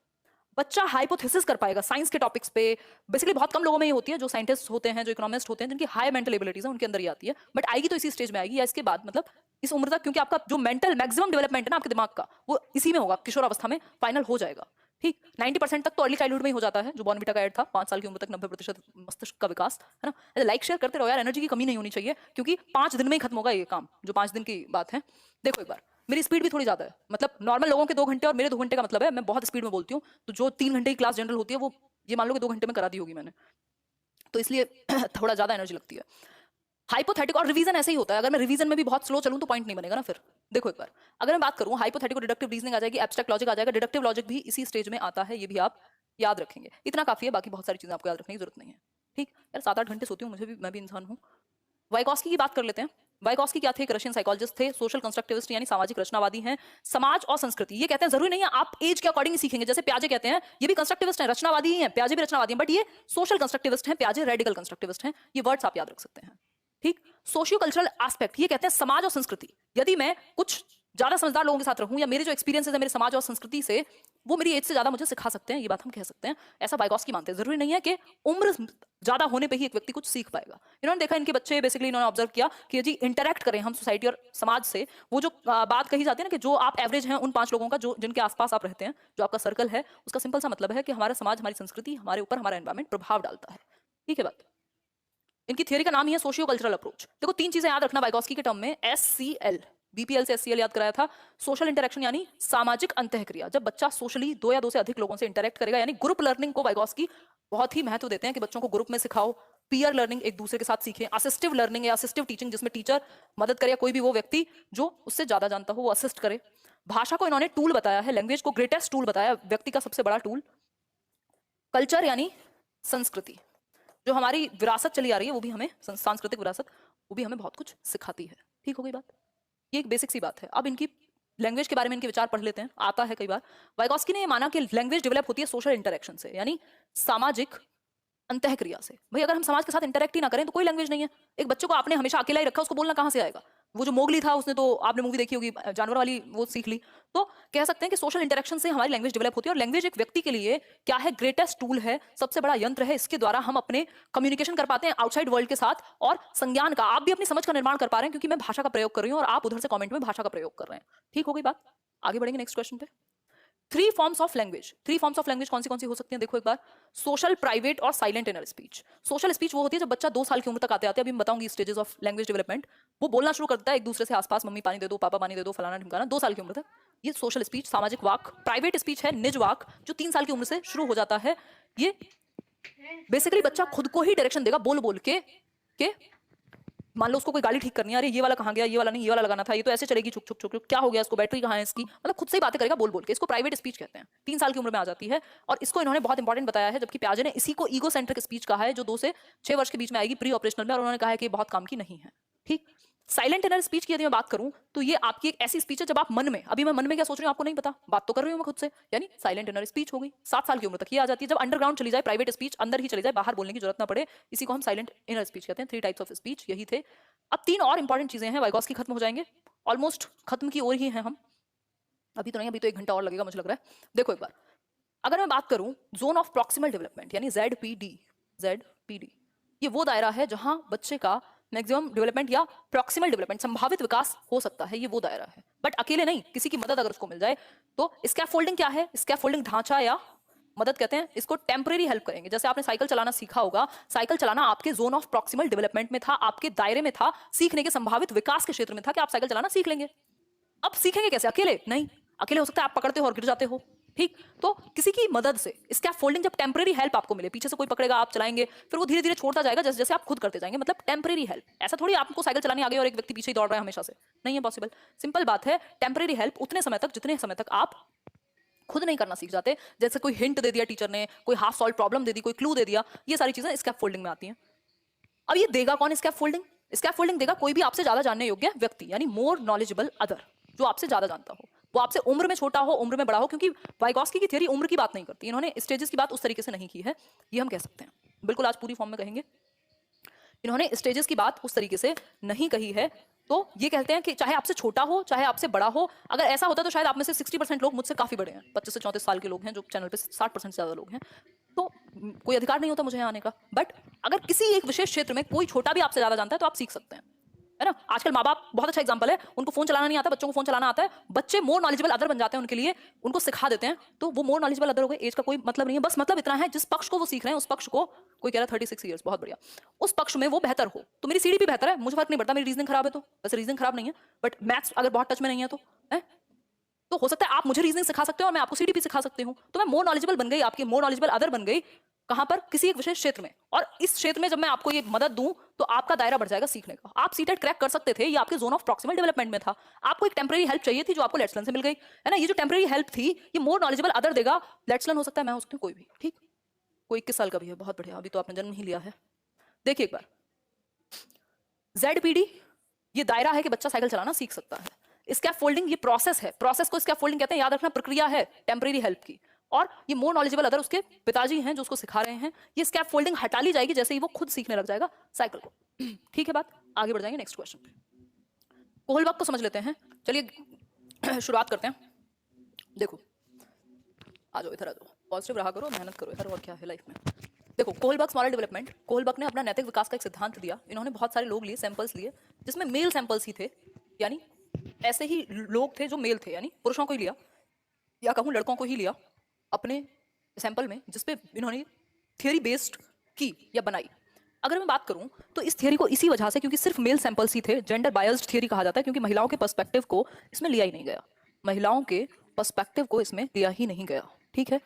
बच्चा हाइपोथेसिस कर पाएगा साइंस के टॉपिक्स पे। बेसिकली बहुत कम लोगों में ये होती है, जो साइंटिस्ट होते हैं, जो इकोनॉमिस्ट होते हैं, जिनकी हाई मेंटल एबिलिटीज है, उनके अंदर ये आती है। बट आएगी तो इसी स्टेज में आएगी, या इसके बाद, मतलब इस उम्र तक, क्योंकि आपका जो मेंटल मैक्सिमम डेवलपमेंट है ना आपके दिमाग का, वो इसी में होगा, किशोर अवस्था में फाइनल हो जाएगा, ठीक। 90% तक तो अर्ली चाइल्डहुड में ही हो जाता है, जो बॉर्नविटा का एड था, 5 साल की उम्र तक 90% मस्तिष्क का विकास, है ना। लाइक शेयर करते रहो यार, एनर्जी की कमी नहीं होनी चाहिए, क्योंकि 5 दिन में ही खत्म होगा ये काम, जो 5 दिन की बात है। देखो एक बार, मेरी स्पीड भी थोड़ी ज्यादा है, मतलब नॉर्मल लोगों के 2 घंटे और मेरे 2 घंटे का मतलब है मैं बहुत स्पीड में बोलती हूँ। तो जो 3 घंटे की क्लास जनरल होती है, वो ये मान लो कि 2 घंटे में करा दी होगी मैंने, तो इसलिए थोड़ा ज्यादा एनर्जी लगती है। हाइपोथेटिक और रिवीजन ऐसे ही होता है, अगर मैं रिवीजन में भी बहुत स्लो चलूं तो पॉइंट नहीं बनेगा ना फिर। देखो एक बार, अगर मैं बात करूं, हाइपोथेटिको डिडक्टिव रीजनिंग आ जाएगी, एब्स्ट्रैक्ट लॉजिक आ जाएगा, डिडक्टिव लॉजिक भी इसी स्टेज में आता है, ये भी आप याद रखेंगे। इतना काफी है, बाकी बहुत सारी चीजें आपको याद रखने की जरूरत नहीं है, ठीक। यार 7 8 घंटे सोती हूँ, मुझे भी, मैं भी इंसान हूँ। वाइकॉस्की की बात कर लेते हैं। वाइगॉस्की क्या थे? एक रशियन साइकोलॉजिस्ट थे, सोशल कंस्ट्रक्टिविस्ट यानी सामाजिक रचनावादी हैं। समाज और संस्कृति, ये कहते हैं जरूरी नहीं है आप एज के अकॉर्डिंग सीखेंगे, जैसे प्याजे कहते हैं ये भी कंस्ट्रक्टिविस्ट हैं, रचनावादी ही हैं, प्याजे भी रचनावादी हैं, बट ये सोशल कंस्ट्रक्टिविस्ट हैं, प्याजे रेडिकल कंस्ट्रक्टिविस्ट हैं। ये वर्ड्स आप याद रख सकते हैं, ठीक। सोशियो कल्चरल एस्पेक्ट, ये कहते हैं समाज और संस्कृति। यदि मैं कुछ ज्यादा समझदार लोगों के साथ रहूं या मेरे जो एक्सपीरियंसेस है मेरे समाज और संस्कृति से, वो मेरी एज से ज्यादा मुझे सिखा सकते हैं, ये बात हम कह सकते हैं। ऐसा वाइगॉस्की मानते हैं। जरूरी नहीं है कि उम्र ज्यादा होने पे ही एक व्यक्ति कुछ सीख पाएगा। इन्होंने देखा इनके बच्चे बेसिकली, इन्होंने ऑब्जर्व किया कि यदि इंटरेक्ट करें हम सोसाइटी और समाज से, वो जो बात कही जाती है ना कि जो आप एवरेज हैं उन 5 लोगों का जो जिनके आसपास आप रहते हैं, जो आपका सर्कल है, उसका सिंपल सा मतलब है कि हमारा समाज, हमारी संस्कृति हमारे ऊपर, हमारा एनवायरमेंट प्रभाव डालता है। ठीक है बात। इनकी थियरी का नाम ही है सोशियो कल्चरल अप्रोच। देखो 3 चीजें याद रखना वाइगॉस्की के टर्म में, SCL, बीपीएल से SCL याद कराया था। सोशल इंटरेक्शन यानी सामाजिक अंतःक्रिया, जब बच्चा सोशली 2 या 2 से अधिक लोगों से इंटरेक्ट करेगा, यानी ग्रुप लर्निंग को वाइगॉस्की बहुत ही महत्व देते हैं कि बच्चों को ग्रुप में सिखाओ, पीयर लर्निंग, एक दूसरे के साथ सीखें, असिस्टिव लर्निंग या असिस्टिव टीचिंग जिसमें टीचर मदद करे या कोई भी वो व्यक्ति जो उससे ज्यादा जानता हो वो असिस्ट करे। भाषा को इन्होंने टूल बताया है, लैंग्वेज को ग्रेटेस्ट टूल बताया, व्यक्ति का सबसे बड़ा टूल। कल्चर यानी संस्कृति, जो हमारी विरासत चली आ रही है वो भी हमें, सांस्कृतिक विरासत, वो भी हमें बहुत कुछ सिखाती है। ठीक हो गई बात, ये एक बेसिक सी बात है। अब इनकी लैंग्वेज के बारे में इनके विचार पढ़ लेते हैं, आता है कई बार। वाइगॉस्की ने ये माना कि लैंग्वेज डेवलप होती है सोशल इंटरेक्शन से, यानी सामाजिक अंतःक्रिया से। भाई अगर हम समाज के साथ इंटरेक्ट ही ना करें तो कोई लैंग्वेज नहीं है। एक बच्चे को आपने हमेशा अकेला ही रखा, उसको बोलना कहाँ से आएगा? वो जो मोगली था उसने तो, आपने मूवी देखी होगी जानवर वाली, वो सीख ली। तो कह सकते हैं कि सोशल इंटरेक्शन से हमारी लैंग्वेज डेवलप होती है। और लैंग्वेज एक व्यक्ति के लिए क्या है? ग्रेटेस्ट टूल है, सबसे बड़ा यंत्र है। इसके द्वारा हम अपने कम्युनिकेशन कर पाते हैं आउटसाइड वर्ल्ड के साथ, और संज्ञान का, आप भी अपनी समझ का निर्माण कर पा रहे हैं क्योंकि मैं भाषा का प्रयोग कर रही हूँ और आप उधर से कमेंट में भाषा का प्रयोग कर रहे हैं। ठीक हो गई बात, आगे बढ़ेंगे नेक्स्ट क्वेश्चन पे। 3 forms of language. 3 forms of language कौन सी हो सकती हैं? देखो एक बार, सोशल, प्राइवेट और silent inner speech. Social speech वो होती है जब बच्चा 2 साल की उम्र तक आते अभी मैं बताऊंगी स्टेजेस ऑफ लैंग्वेज डेवलपमेंट, वो बोलना शुरू करता है एक दूसरे से आसपास, मम्मी पानी दे दो, पापा पानी दे दो, फलाना ढिमकाना, 2 साल की उम्र तक। ये सोशल स्पीच, सामाजिक वाक। प्राइवेट स्पीच है निज वाक, जो 3 साल की उम्र से शुरू हो जाता है। ये बेसिकली बच्चा खुद को ही डायरेक्शन देगा बोल बोल के मान लो उसको कोई गाड़ी ठीक करनी है, अरे ये वाला कहाँ गया, ये वाला नहीं, ये वाला लगाना था, ये तो ऐसे चलेगी, छुक छुक छुक, क्या हो गया इसको, बैटरी कहाँ है इसकी, मतलब खुद से ही बातें करेगा बोल बोल के। इसको प्राइवेट स्पीच कहते हैं, 3 साल की उम्र में आ जाती है। और इसको इन्होंने बहुत इंपॉर्टेंट बताया है, जबकि प्याजे ने इसी को ईगो सेंट्रिक स्पीच कहा है, जो 2 से 6 वर्ष के बीच में आएगी प्री ऑपरेशनल में, और उन्होंने कहा है कि बहुत काम की नहीं है। ठीक। साइलेंट इनर स्पीच की यदि मैं बात करूं तो ये आपकी एक ऐसी स्पीच है जब आप मन में, अभी मैं मन में क्या सोच रही हूं आपको नहीं पता, बात तो कर रही हूं मैं खुद से, यानी साइलेंट इनर स्पीच हो गई। 7 साल की उम्र तक ये आ जाती है, जब अंडरग्राउंड चली जाए प्राइवेट स्पीच, अंदर ही चली जाए, बाहर बोलने की जरूरत ना पड़े, इसी को हम साइलेंट इनर स्पीच कहते हैं। 3 टाइप्स ऑफ स्पीच यही थे। अब 3 और इंपॉर्टेंट चीजें हैं, वाइगॉस्की खत्म हो जाएंगे, ऑलमोस्ट खत्म की ओर ही हैं हम, अभी तो नहीं, अभी तो 1 घंटा और लगेगा मुझे लग रहा है। देखो एक बार, अगर मैं बात करूं जोन ऑफ प्रॉक्सिमल डेवलपमेंट यानी ZPD, ये वो दायरा है जहां बच्चे का मैक्सिमम डेवलपमेंट या प्रॉक्सिमल डेवलपमेंट, संभावित विकास हो सकता है, ये वो दायरा है। बट अकेले नहीं, किसी की मदद अगर उसको मिल जाए तो। स्कैफोल्डिंग क्या है? स्कैफोल्डिंग ढांचा या मदद कहते हैं इसको, टेम्परेरी हेल्प करेंगे। जैसे आपने साइकिल चलाना सीखा होगा, साइकिल चलाना आपके जोन ऑफ प्रॉक्सिमल डेवलपमेंट में था, आपके दायरे में था, सीखने के संभावित विकास के क्षेत्र में था कि आप साइकिल चलाना सीख लेंगे। अब सीखेंगे कैसे? अकेले नहीं, अकेले हो सकता है आप पकड़ते हो और गिर जाते हो। ठीक, तो किसी की मदद से, स्कैफोल्डिंग, जब टेम्परेरी हेल्प आपको मिले, पीछे से कोई पकड़ेगा, आप चलाएंगे, फिर वो धीरे धीरे छोड़ता जाएगा जैसे जैसे आप खुद करते जाएंगे, मतलब टेम्परेरी हेल्प। ऐसा थोड़ी आपको साइकिल चलाने आ गई और एक व्यक्ति पीछे ही दौड़ रहा है हमेशा से, नहीं है पॉसिबल। सिंपल बात है, टेम्परेरी हेल्प उतने समय तक जितने समय तक आप खुद नहीं करना सीख जाते। जैसे कोई हिंट दे दिया टीचर ने, कोई हाफ सॉल्व प्रॉब्लम दे दी, कोई क्लू दे दिया, ये सारी चीजें स्कैफोल्डिंग में आती हैं। अब ये देगा कौन स्कैफोल्डिंग? स्कैफोल्डिंग देगा कोई भी आपसे ज्यादा जानने योग्य व्यक्ति, यानी मोर नॉलेजेबल अदर, जो आपसे ज्यादा जानता हो, वो आपसे उम्र में छोटा हो, उम्र में बड़ा हो, क्योंकि वाइगॉस्की की थियरी उम्र की बात नहीं करती, इन्होंने स्टेजेस की बात उस तरीके से नहीं की है, ये हम कह सकते हैं। बिल्कुल आज पूरी फॉर्म में कहेंगे, इन्होंने स्टेजेस की बात उस तरीके से नहीं कही है। तो ये कहते हैं कि चाहे आपसे छोटा हो चाहे आपसे बड़ा हो, अगर ऐसा होता तो शायद आप में से 60% लोग मुझसे काफी बड़े हैं, 25 से 34 साल के लोग हैं जो चैनल पे, 60% से ज्यादा लोग हैं, तो कोई अधिकार नहीं होता मुझे यहाँ आने का। बट अगर किसी एक विशेष क्षेत्र में कोई छोटा भी आपसे ज्यादा जानता है तो आप सीख सकते हैं, है ना। आजकल माँ बाप बहुत अच्छा एग्जांपल है, उनको फोन चलाना नहीं आता, बच्चों को फोन चलाना आता है, बच्चे मोर नॉलेजेबल अदर बन जाते हैं उनके लिए, उनको सिखा देते हैं, तो वो मोर नॉलेजेबल अदर हो गए। एज का कोई मतलब नहीं है, बस मतलब इतना है जिस पक्ष को वो सीख रहे हैं उस पक्ष को, कोई कह रहा है 36 ईयर्स, बहुत बढ़िया, उस पक्ष में वो बेहतर हो। तो मेरी सीडी भी बेहतर है, मुझे फर्क नहीं पड़ता, मेरी रीजनिंग खराब है तो, वैसे रीजनिंग खराब नहीं है, बट मैथ्स अगर बहुत टच में नहीं है तो है, तो हो सकता है आप मुझे रीजनिंग सिखा सकते हो और मैं आपको सीडीपी सिखा सकती हूँ, तो मैं मोर नॉलेजेबल बन गई, आपकी मोर नॉलेजेबल अदर बन गई, कहां पर? किसी एक विशेष क्षेत्र में। और इस क्षेत्र में जब मैं आपको ये मदद दूं तो आपका दायरा बढ़ जाएगा सीखने का। आप सीटेट क्रैक कर सकते थे, ये आपके जोन ऑफ प्रॉक्सिमल डेवलपमेंट में था, आपको एक टेम्परेरी हेल्प चाहिए थी जो आपको लेट्स लर्न से मिल गई, है ना। ये जो टेम्परेरी हेल्प थी ये मोर नॉलेजेबल अदर देगा, लेट्स लर्न हो सकता है मैं हो सकती हूँ कोई भी, ठीक, कोई 21 साल का भी है, बहुत बढ़िया, अभी तो आपने जन्म ही लिया है। देखिए एक बार, ZPD ये दायरा है कि बच्चा साइकिल चलाना सीख सकता है। स्कैफोल्डिंग ये प्रोसेस है, प्रोसेस को स्कैफोल्डिंग कहते हैं, याद रखना प्रक्रिया है टेम्परेरी हेल्प की। और ये मोर नॉलेजेबल अदर उसके पिताजी हैं जो उसको सिखा रहे हैं। ये स्कैफोल्डिंग हटा ली जाएगी जैसे ही वो खुद सीखने लग जाएगा साइकिल को। ठीक है बात, आगे बढ़ जाएंगे नेक्स्ट क्वेश्चन पे। कोहलबर्ग को समझ लेते हैं, चलिए शुरुआत करते हैं। देखो आ जाओ इधर, आ जाओ, पॉजिटिव रहा करो, मेहनत करो यार, और क्या है लाइफ में। देखो कोहलबर्ग्स मॉरल डेवलपमेंट, कोहलबर्ग ने अपना नैतिक विकास का एक सिद्धांत दिया। इन्होंने बहुत सारे लोग लिए, सैंपल्स लिए, जिसमें मेल सैंपल्स ही थे, यानी ऐसे ही लोग थे जो मेल थे, यानी पुरुषों को ही लिया, या कहूँ लड़कों को ही लिया अपने सैंपल में, जिसपे इन्होंने थियरी बेस्ड की या बनाई। अगर मैं बात करूं तो इस थियरी को इसी वजह से, क्योंकि सिर्फ मेल सैंपल्स ही थे, जेंडर बायस्ड थियरी कहा जाता है, क्योंकि महिलाओं के पर्सपेक्टिव को इसमें लिया ही नहीं गया, महिलाओं के पर्सपेक्टिव को इसमें लिया ही नहीं गया। ठीक है,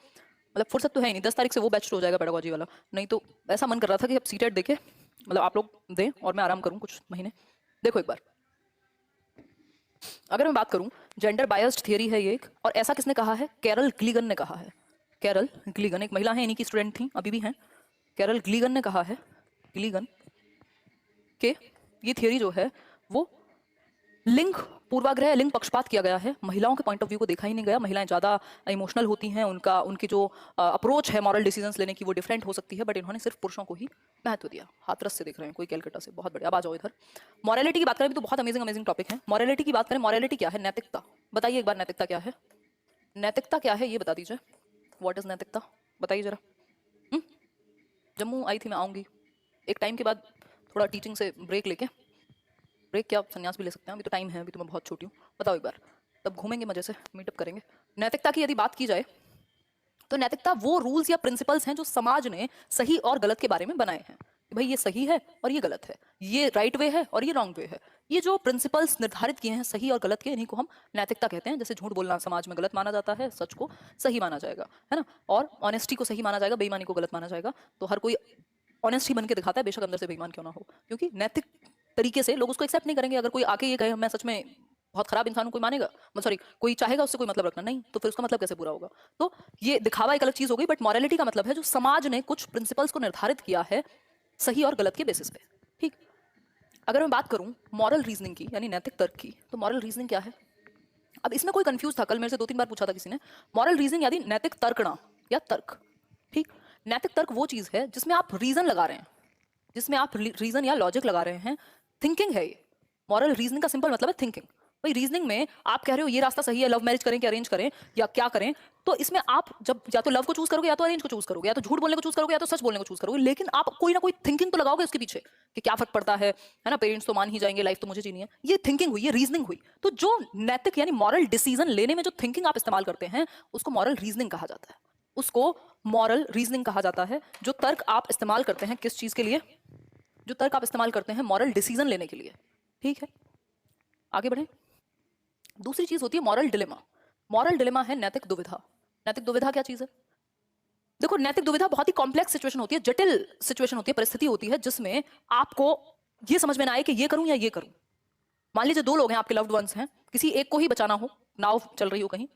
मतलब फुर्सत तो है ही नहीं, 10 तारीख से वो बैच हो जाएगा पेडागोजी वाला, नहीं तो ऐसा मन कर रहा था कि अब सीटेट देके मतलब आप लोग दें और मैं आराम करूं कुछ महीने। देखो एक बार, अगर मैं बात करूं, जेंडर बायस्ड थियरी है ये एक, और ऐसा किसने कहा है? कैरल ग्लीगन ने कहा है। कैरल ग्लीगन एक महिला है, इन्हीं की स्टूडेंट थी, अभी भी हैं। कैरल ग्लीगन ने कहा है, ग्लीगन के ये थियरी जो है वो लिंग पूर्वाग्रह, लिंग पक्षपात किया गया है, महिलाओं के पॉइंट ऑफ व्यू को देखा ही नहीं गया। महिलाएं ज़्यादा इमोशनल होती हैं, उनकी जो अप्रोच है मॉरल डिसीजंस लेने की वो डिफरेंट हो सकती है, बट इन्होंने सिर्फ पुरुषों को ही महत्व दिया। हाथरस से देख रहे हैं कोई, कैलकाटा से, बहुत बढ़िया। अब आ जाओ इधर, मॉरलिटी की बात करें तो बहुत अमेजिंग टॉपिक है। मॉरलिटी की बात करें, मॉरलिटी क्या है? नैतिकता। बताइए एक बार, नैतिकता क्या है? नैतिकता क्या है ये बता दीजिए, व्हाट इज नैतिकता, बताइए जरा। जम्मू आई थी मैं, आऊँगी एक टाइम के बाद, थोड़ा टीचिंग से ब्रेक लेके, ब्रेक क्या संन्यास भी ले सकते हैं, अभी तो टाइम है, अभी तो मैं बहुत छोटी हूँ। बताओ एक बार, तब घूमेंगे मजे से, मीटअप करेंगे। नैतिकता की यदि बात की जाए तो नैतिकता वो रूल्स या प्रिंसिपल्स हैं जो समाज ने सही और गलत के बारे में बनाए हैं कि भाई ये सही है और ये गलत है, ये राइट वे है और ये रॉन्ग वे है। ये जो प्रिंसिपल्स निर्धारित किए हैं सही और गलत के, इन्हीं को हम नैतिकता कहते हैं। जैसे झूठ बोलना समाज में गलत माना जाता है, सच को सही माना जाएगा, है ना, और ऑनेस्टी को सही माना जाएगा, बेईमानी को गलत माना जाएगा। तो हर कोई ऑनेस्ट ही बन के दिखाता है, बेशक अंदर से बेईमान क्यों ना हो, क्योंकि नैतिक तरीके से लोग उसको एक्सेप्ट नहीं करेंगे। अगर कोई आके ये कहे मैं सच में बहुत खराब इंसान हूं, कोई मानेगा? सॉरी, कोई चाहेगा उससे कोई मतलब रखना? नहीं, तो फिर उसका मतलब कैसे पूरा होगा? तो ये दिखावा एक अलग चीज हो गई, बट मॉरलिटी का मतलब है जो समाज ने कुछ प्रिंसिपल्स को निर्धारित किया है सही और गलत के बेसिस पे। ठीक, अगर मैं बात करूं मॉरल रीजनिंग की, यानी नैतिक तर्क की, तो मॉरल रीजनिंग क्या है? अब इसमें कोई कंफ्यूज था, कल मेरे से 2-3 बार पूछा था किसी ने। मॉरल रीजनिंग यानी नैतिक तर्कना या तर्क। ठीक, नैतिक तर्क वो चीज है जिसमें आप रीजन लगा रहे हैं, जिसमें आप रीजन या लॉजिक लगा रहे हैं, थिंकिंग है ये। मॉरल रीजनिंग का सिंपल मतलब है थिंकिंग। भाई रीजनिंग में आप कह रहे हो ये रास्ता सही है, लव मैरिज करें कि अरेंज करें या क्या करें, तो इसमें आप जब या तो लव को चूज करोगे, या तो अरेंज को चूज करोगे, या तो झूठ बोलने को चूज करोगे, या तो सच बोलने को चूज करोगे, लेकिन आप कोई ना कोई थिंकिंग तो लगाओगे उसके पीछे कि क्या फर्क पड़ता है ना, पेरेंट्स तो मान ही जाएंगे, लाइफ तो मुझे जीनी है। ये थिंकिंग हुई, ये रीजनिंग हुई। तो जो नैतिक यानी मॉरल डिसीजन लेने में जो थिंकिंग आप इस्तेमाल करते हैं उसको मॉरल रीजनिंग कहा जाता है, उसको मॉरल रीजनिंग कहा जाता है। जो तर्क आप इस्तेमाल करते हैं किस चीज के लिए? जो तर्क आप इस्तेमाल करते हैं मॉरल डिसीजन लेने के लिए। ठीक है, आगे बढ़े। दूसरी चीज होती है मॉरल डिलेमा। मॉरल डिलेमा है नैतिक दुविधा। नैतिक दुविधा क्या चीज है? देखो, नैतिक दुविधा बहुत ही कॉम्प्लेक्स सिचुएशन होती है, जटिल सिचुएशन होती है, परिस्थिति होती है जिसमें आपको ये समझ में ना आए कि ये करूं या ये करूं। मान लीजिए 2 लोग हैं, आपके लव्ड वंस हैं, किसी एक को ही बचाना हो, नाव चल रही हो कहीं,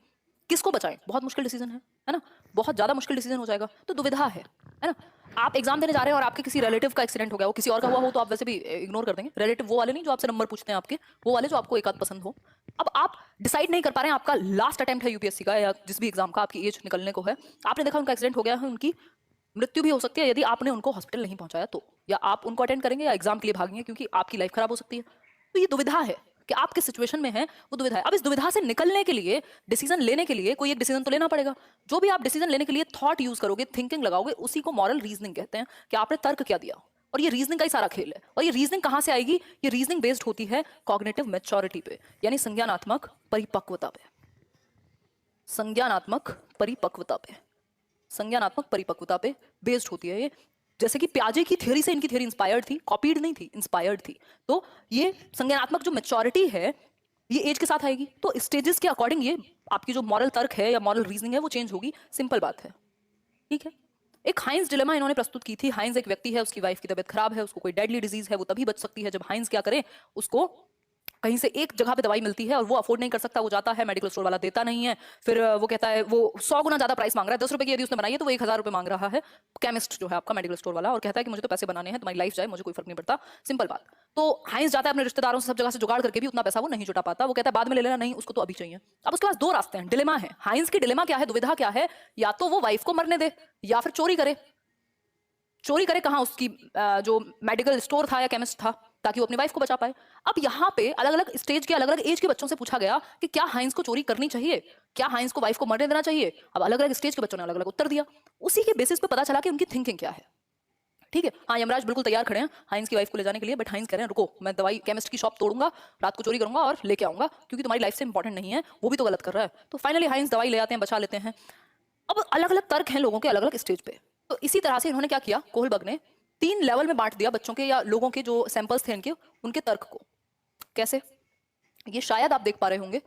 किसको बचाएं? बहुत मुश्किल डिसीजन है ना, बहुत ज्यादा मुश्किल डिसीजन हो जाएगा, तो दुविधा है ना। आप एग्जाम देने जा रहे हैं और आपके किसी रिलेटिव का एक्सीडेंट हो गया, वो किसी और का हुआ हो तो आप वैसे भी इग्नोर कर देंगे। रिलेटिव वो वाले नहीं जो आपसे नंबर पूछते हैं आपके, वो वाले जो आपको एक आध पसंद हो। अब आप डिसाइड नहीं कर पा रहे हैं, आपका लास्ट अटेम्प्ट है यूपीएससी का या जिस भी एग्जाम का, आपकी एज निकलने को है, आपने देखा उनका एक्सीडेंट हो गया है, उनकी मृत्यु भी हो सकती है यदि आपने उनको हॉस्पिटल नहीं पहुंचाया तो, या आप उनको अटेंड करेंगे या एग्जाम के लिए भागेंगे क्योंकि आपकी लाइफ खराब हो सकती है। तो ये दुविधा है कि आप किस सिचुएशन में हैं, वो दुविधा है। अब इस दुविधा से निकलने के लिए, डिसीजन लेने के लिए कोई एक डिसीजन तो लेना पड़ेगा। जो भी आप डिसीजन लेने के लिए थॉट यूज करोगे, थिंकिंग लगाओगे, उसी को मॉरल रीजनिंग कहते हैं कि आपने तर्क क्या दिया। और ये रीजनिंग का ही सारा खेल है। और ये रीजनिंग कहां से आएगी? ये रीजनिंग बेस्ड होती है कॉग्निटिव मैच्योरिटी पे, यानी संज्ञानात्मक परिपक्वता पे। संज्ञानात्मक परिपक्वता पे, संज्ञानात्मक परिपक्वता पे बेस्ड होती है ये। जैसे कि प्याजे की थ्योरी से इनकी थ्योरी इंस्पायर्ड थी, कॉपीड नहीं थी, इंस्पायर्ड थी। तो ये संज्ञानात्मक जो मैच्योरिटी है ये एज के साथ आएगी। तो स्टेजेस के अकॉर्डिंग ये आपकी जो मॉरल तर्क है या मॉरल रीजनिंग है वो चेंज होगी, सिंपल बात है। ठीक है, एक हाइंस डिलेमा इन्होंने प्रस्तुत की थी। हाइंस एक व्यक्ति है, उसकी वाइफ की तबीयत खराब है, उसको कोई डेडली डिजीज है, वो तभी बच सकती है जब हाइंस क्या करे, उसको कहीं से एक जगह पे दवाई मिलती है और वो अफोर्ड नहीं कर सकता, वो जाता है, मेडिकल स्टोर वाला देता नहीं है, फिर वो कहता है, वो 100 गुना ज्यादा प्राइस मांग रहा है, 10 रुपए की यदि उसने बनाई है तो वो 1000 रुपए मांग रहा है, केमिस्ट जो है आपका मेडिकल स्टोर वाला, और कहता है कि मुझे तो पैसे बनाने हैं, तुम्हारी लाइफ जाए, मुझे कोई फर्क नहीं पड़ता, सिंपल बात। तो हाइंस जाता है अपने रिश्तेदारों से सब जगह से जुगाड़ करके भी उतना पैसा वो नहीं जुटा पाता, वो कहता है बाद में ले लेना, नहीं उसको तो अभी चाहिए। अब उसके पास दो रास्ते हैं, डिलेमा है। हाइंस की डिलेमा क्या है, दुविधा क्या है, या तो वो वाइफ को मरने दे या फिर चोरी करे। चोरी करे कहाँ, उसकी जो मेडिकल स्टोर था या केमिस्ट था, ताकि वो अपनी वाइफ को बचा पाए। अब यहाँ पे अलग अलग स्टेज के अलग अलग एज के बच्चों से पूछा गया कि क्या हाइंस को चोरी करनी चाहिए, क्या हाइंस को वाइफ को मरने देना चाहिए। अब अलग अलग स्टेज के बच्चों ने अलग अलग उत्तर दिया, उसी के बेसिस पे पता चला कि उनकी थिंकिंग क्या है। ठीक है, हाँ यमराज बिल्कुल तैयार खड़े हैं हाइंस की वाइफ को ले जाने के लिए, बट हाइंस कह रहे हैं रुको, मैं दवाई केमिस्ट की शॉप तोड़ूंगा, रात को चोरी करूंगा और लेके आऊंगा, क्योंकि तुम्हारी लाइफ से इंपॉर्टेंट नहीं है, वो भी तो गलत कर रहा है। तो फाइनली हाइंस दवाई ले आते हैं, बचा लेते हैं। अब अलग अलग तर्क हैं लोगों के अलग अलग स्टेज पे। तो इसी तरह से इन्होंने क्या किया, कोहलबर्ग ने 3 लेवल में बांट दिया बच्चों के या लोगों के जो सैंपल्स थे इनके, उनके तर्क को। कैसे, ये शायद आप देख पा रहे होंगे,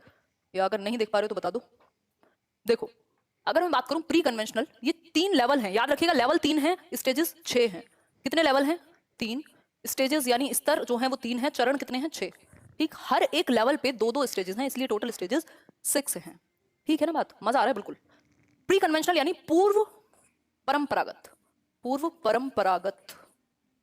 या अगर नहीं देख पा रहे हो तो बता दो। देखो, अगर मैं बात करूं प्री कन्वेंशनल, ये 3 लेवल हैं, याद रखिएगा, लेवल 3 है, स्टेजेस 6 हैं। कितने लेवल हैं, 3 स्टेजेस, यानी स्तर जो हैं वो 3 हैं, चरण कितने हैं, 6। ठीक, हर एक लेवल पे 2-2 स्टेजेस हैं, इसलिए टोटल स्टेजेस 6 हैं। ठीक है ना बात, मजा आ रहा है बिल्कुल। प्री कन्वेंशनल यानी पूर्व परंपरागत, पूर्व परंपरागत,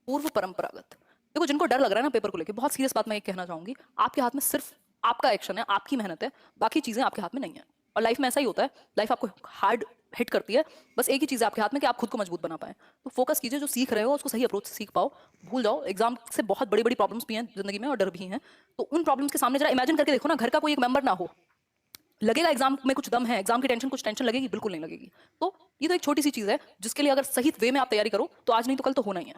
पूर्व परंपरागत। देखो, जिनको डर लग रहा है ना पेपर को लेके, बहुत सीरियस बात मैं एक कहना चाहूंगी, आपके हाथ में सिर्फ आपका एक्शन है, आपकी मेहनत है, बाकी चीजें आपके हाथ में नहीं है। और लाइफ में ऐसा ही होता है, लाइफ आपको हार्ड हिट करती है, बस एक ही चीज है आपके हाथ में कि आप खुद को मजबूत बना पाए। तो फोकस कीजिए, जो सीख रहे हो उसको सही अप्रोच से सीख पाओ, भूल जाओ। एग्जाम से बहुत बड़ी बड़ी प्रॉब्लम्स भी हैं जिंदगी में और डर भी हैं, तो उन प्रॉब्लम्स के सामने जरा इमेजिन करके देखो ना, घर का कोई एक मेंबर ना हो, लगेगा एग्जाम में कुछ दम है, एग्जाम की टेंशन, कुछ टेंशन लगेगी, बिल्कुल नहीं लगेगी। तो ये तो एक छोटी सी चीज है जिसके लिए अगर सही वे में आप तैयारी करो तो आज नहीं तो कल तो होना ही है।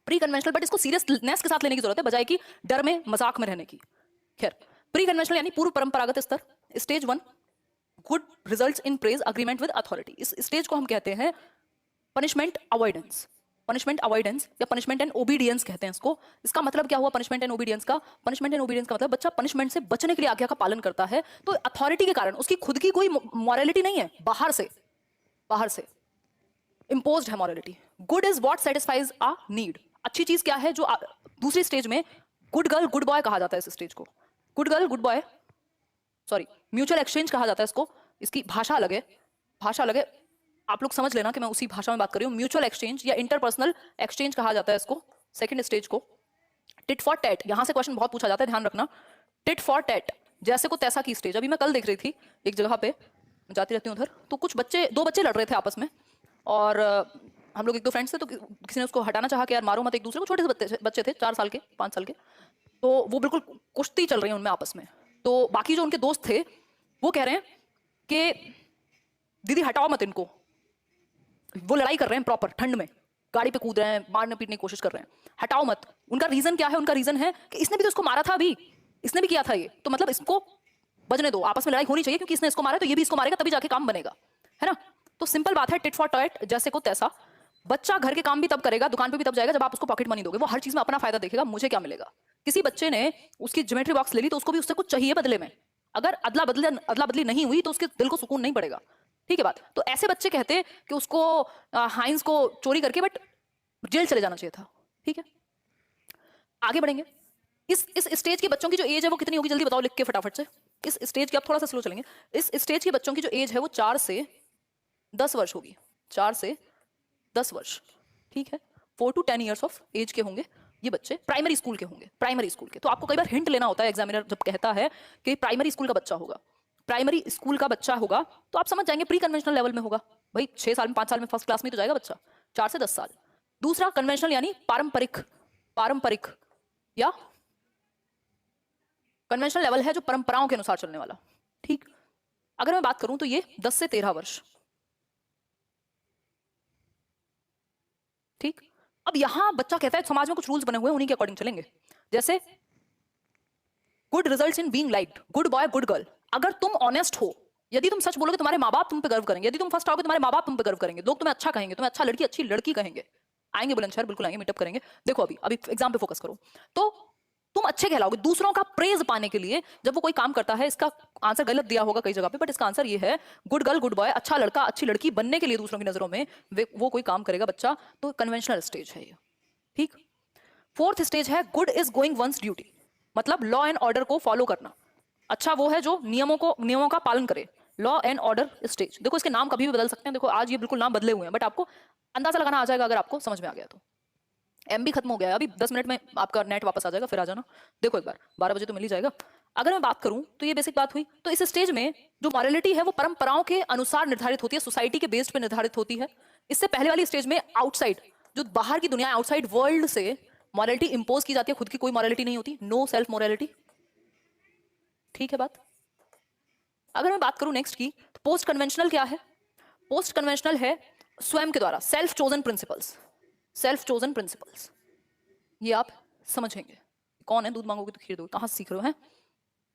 प्री कन्वेंशनल, बट इसको सीरियसनेस के साथ लेने की जरूरत है, बजाय कि डर में मजाक में रहने की। खैर, प्री कन्वेंशनल यानी पूर्व परंपरागत स्तर, stage 1 good results in praise agreement with authority. इस स्टेज को हम कहते हैं पनिशमेंट अवॉइडेंस, पनिशमेंट अवॉइडेंस या पनिशमेंट एंड ओबीडियंस कहते हैं इसको। इसका मतलब क्या हुआ पनिशमेंट एंड ओबीडियंस का, पनिशमेंट एंड ओबीडियंस का मतलब बच्चा पनिशमेंट से बचने के लिए आज्ञा का पालन करता है, तो अथॉरिटी के कारण, उसकी खुद की कोई मॉरलिटी नहीं है, बाहर से इम्पोज्ड है morality. Good is what satisfies a need, अच्छी चीज क्या है, जो दूसरी स्टेज में गुड गर्ल गुड बॉय कहा जाता है। इस स्टेज को good girl good boy, sorry mutual exchange कहा जाता है इसको, इसकी भाषा अलग है, भाषा अलग है, आप लोग समझ लेना कि मैं उसी भाषा में बात कर रही हूँ। म्यूचुअल एक्सचेंज या इंटरपर्सनल एक्सचेंज कहा जाता है इसको, सेकंड स्टेज को। टिट फॉर टैट, यहां से क्वेश्चन बहुत पूछा जाता है, ध्यान रखना। टिट फॉर टैट, जैसे को तैसा की स्टेज। अभी मैं कल देख रही थी एक जगह पे, जाती रहती हूँ उधर, तो कुछ बच्चे, 2 बच्चे लड़ रहे थे आपस में, और हम लोग 1-2 फ्रेंड्स थे, तो किसी ने उसको हटाना चाहा कि यार मारो मत एक दूसरे को, छोटे से बच्चे थे, 4 साल के 5 साल के, तो वो बिल्कुल कुश्ती चल रही है उनमें आपस में। तो बाकी जो उनके दोस्त थे वो कह रहे हैं कि दीदी हटाओ मत इनको, वो लड़ाई कर रहे हैं प्रॉपर ठंड में, गाड़ी पे कूद रहे हैं, मारने पीटने की कोशिश कर रहे हैं, हटाओ मत। उनका रीजन क्या है, उनका रीजन है कि इसने भी तो इसको मारा था, अभी इसने भी किया था ये, तो मतलब इसको बजने दो, आपस में लड़ाई होनी चाहिए, क्योंकि इसने इसको मारा तो ये भी इसको मारेगा, तभी जाके काम बनेगा, है ना। तो सिंपल बात है, टिट फॉर टैट, जैसे को तैसा। बच्चा घर के काम भी तब करेगा, दुकान पे भी तब जाएगा जब आप उसको पॉकेट मनी दोगे, वो हर चीज में अपना फायदा देखेगा, मुझे क्या मिलेगा। किसी बच्चे ने उसकी ज्योमेट्री बॉक्स ले ली तो उसको भी उससे कुछ चाहिए बदले में, अगर अदला बदली नहीं हुई तो उसके दिल को सुकून नहीं पड़ेगा। ठीक है बात। तो ऐसे बच्चे कहते कि उसको हाइंस को चोरी करके बट जेल चले जाना चाहिए था। ठीक है, आगे बढ़ेंगे। इस स्टेज के बच्चों की जो एज है वो कितनी होगी, जल्दी बताओ लिख के फटाफट से। इस स्टेज की, आप थोड़ा सा स्लो चलेंगे, इस स्टेज के बच्चों की जो एज है वो 4 से 10 वर्ष होगी, 4 से 10 वर्ष। ठीक है, 4 to 10 ईयर्स ऑफ एज के होंगे ये बच्चे, प्राइमरी स्कूल के होंगे, प्राइमरी स्कूल के। तो आपको कई बार हिंट लेना होता है, एग्जामिनर जब कहता है कि प्राइमरी स्कूल का बच्चा होगा, प्राइमरी स्कूल का बच्चा होगा, तो आप समझ जाएंगे प्री कन्वेंशनल लेवल में होगा भाई, 6 साल में 5 साल में फर्स्ट क्लास में तो जाएगा बच्चा, 4 से 10 साल। दूसरा कन्वेंशनल यानी पारंपरिक, पारंपरिक या कन्वेंशनल लेवल है जो परंपराओं के अनुसार चलने वाला। ठीक, अगर मैं बात करूं तो ये 10 से 13 वर्ष। ठीक, अब यहां बच्चा कहता है समाज में कुछ रूल्स बने हुए हैं, उन्हीं के अकॉर्डिंग चलेंगे। जैसे good results in being liked, good boy good girl. अगर तुम ऑनेस्ट हो, यदि तुम सच बोलोगे तुम्हारे माँ बाप तुम पे गर्व करेंगे, यदि तुम फर्स्ट आओगे तुम्हारे माँ बाप तुम पे गर्व करेंगे, लोग तुम्हें अच्छा कहेंगे, तुम्हें अच्छा लड़की अच्छी लड़की कहेंगे, आएंगे बुलंदशहर, बिल्कुल आएंगे, मीटअप करेंगे। देखो अभी अभी एग्जाम पे फोकस करो, तो तुम अच्छे कहलाओगे। दूसरों का प्रेज पाने के लिए जब वो कोई काम करता है, इसका आंसर गलत दिया होगा कई जगह पे, बट इसका आंसर ये है गुड गर्ल गुड बॉय, अच्छा लड़का अच्छी लड़की बनने के लिए दूसरों की नजरों में वो कोई काम करेगा बच्चा, तो कन्वेंशनल स्टेज है ये। ठीक, 4th स्टेज है good is going once duty. मतलब लॉ एंड ऑर्डर को फॉलो करना। अच्छा वो है जो नियमों का पालन करे। लॉ एंड ऑर्डर स्टेज, देखो इसके नाम कभी भी बदल सकते हैं, देखो आज ये बिल्कुल नाम बदले हुए हैं, बट आपको अंदाजा लगाना आ जाएगा अगर आपको समझ में आ गया तो। एमबी खत्म हो गया है, अभी 10 मिनट में आपका नेट वापस आ जाएगा, फिर आ जाना। देखो एक बार 12 बजे तो मिल ही जाएगा। अगर मैं बात करूं तो ये बेसिक बात हुई। तो इस स्टेज में जो मॉरलिटी है वो परंपराओं के अनुसार निर्धारित होती है, सोसाइटी के बेस्ड पे निर्धारित होती है। इससे पहले वाली स्टेज में आउटसाइड, जो बाहर की दुनिया, आउटसाइड वर्ल्ड से मॉरलिटी इंपोज की जाती है, खुद की कोई मॉरलिटी नहीं होती, नो सेल्फ मॉरलिटी। ठीक है बात। अगर मैं बात करूं नेक्स्ट की, तो पोस्ट कन्वेंशनल क्या है? पोस्ट कन्वेंशनल है स्वयं के द्वारा self chosen principles. Self chosen principles ये आप समझेंगे। कौन है दूध मांगोगे तो खीर दो, कहां से सीख रहे हो हैं?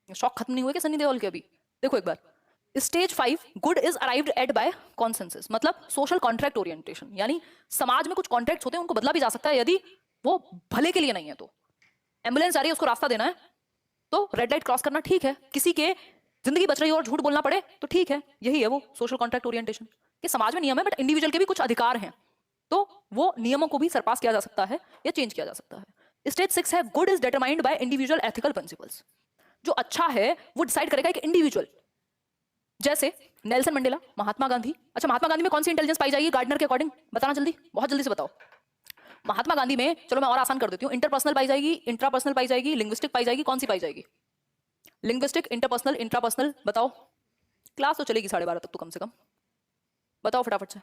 शौक खत्म नहीं हुए क्या सन्नी देओल के अभी? देखो एक बार, stage 5 good is arrived at by consensus, मतलब सोशल कॉन्ट्रैक्ट ओरिएंटेशन, यानी समाज में कुछ कॉन्ट्रैक्ट होते हैं उनको बदला भी जा सकता है यदि वो भले के लिए नहीं है। तो एम्बुलेंस आ रही है उसको रास्ता देना है तो रेड लाइट क्रॉस करना ठीक है, किसी के जिंदगी बच रही हो और झूठ बोलना पड़े तो ठीक है, यही है वो सोशल कॉन्ट्रैक्ट ओरिएंटेशन। कि समाज में नियम है बट इंडिविजुअल के भी कुछ अधिकार हैं, तो वो नियमों को भी सरपास किया जा सकता है या चेंज किया जा सकता है। स्टेज 6 है good is determined by individual ethical principles. जो अच्छा है वो डिसाइड करेगा एक इंडिविजुअल, जैसे नेल्सन मंडेला, महात्मा गांधी। अच्छा महात्मा गांधी में कौन सी इंटेलिजेंस पाई जाएगी गार्डनर के अकॉर्डिंग? बताना जल्दी, बहुत जल्दी से बताओ। महात्मा गांधी में, चलो मैं और आसान कर देती हूँ, इंटरपर्सनल पाई जाएगी, इंट्रापर्सनल पाई जाएगी, लिंग्विस्टिक पाई जाएगी, कौन सी पाई जाएगी? लिंग्विस्टिक, इंटरपर्सनल, इंट्रापर्सनल, बताओ। क्लास तो चलेगी 12:30 तक तो कम से कम, बताओ फटाफट से।